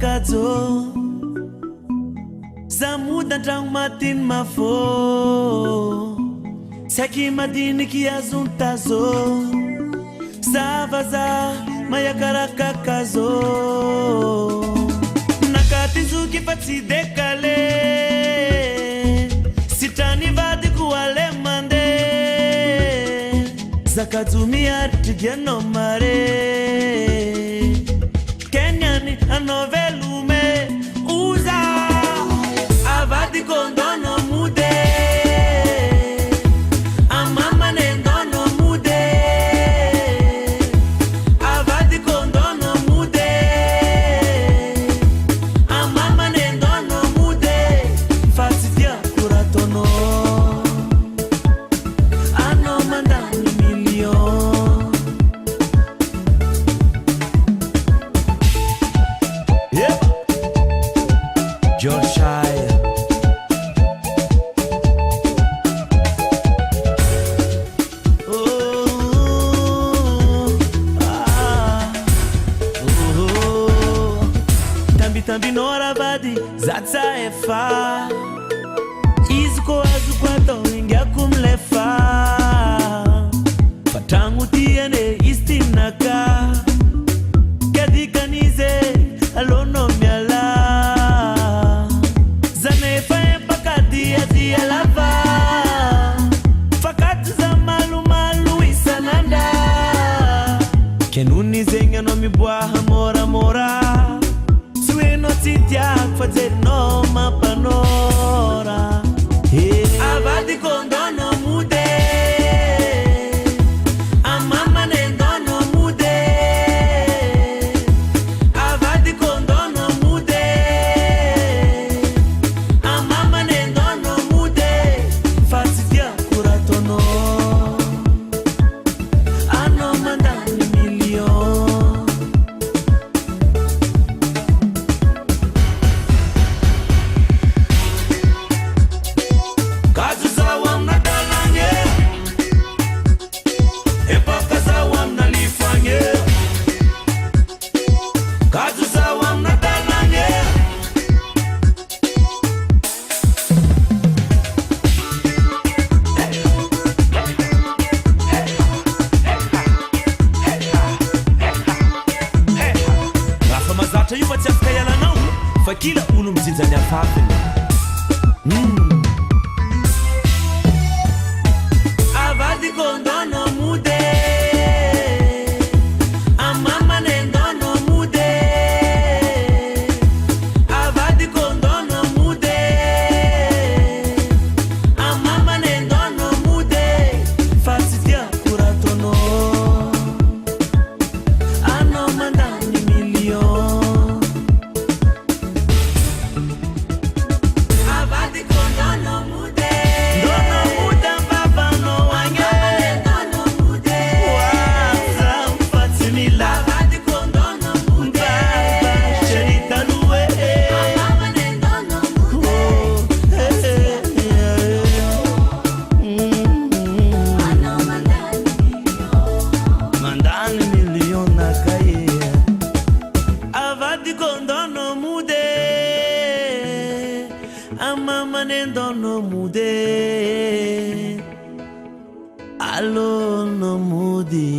kazo zamuda ndragno matiny mafô saiky madiniky azontazo zavaza mayakarakakazo nakatizuki fa tsy dekale sitrany vadiko ale mande zakajo miaritry dianao mare kenyany anao velume uza avadiko ndono mude amamane ndono mude avadiko ndono mude amamane ndono mude fasidia kuratono ano mandani million yep Yorkshire tambi nora vadi zatsa efa iziko azuko atao inga kumlefa fatangu tiene istinaka kadikanize alono miala zanefa empakadia dia lava fakati za malu malu isananda kenuni zenga no mibwaha mora mora sueno titiak fazer no mapanora avadi kondono mude amama nendono mude avadi kondono mude amama nendono mude fasidia kuratono ano mandani million kazu zawam na dalange epaka zawam na lifange kazu zawam na dalange rafa mazatra io fa tsy afaka ialanao fa kila olo mijinjany afafiny avadi kondono mude amama nendono mude avadi kondono mude amama nendono mude fasidia kuratono ano mandani million avadi kondono mude ndono mude baba no wange ndono mude waza mfatsimila avadi kondono mude sherita luwe amama nendono mude ano mandani million nakaye avadi kondono mude amama nendono mude allo no mudi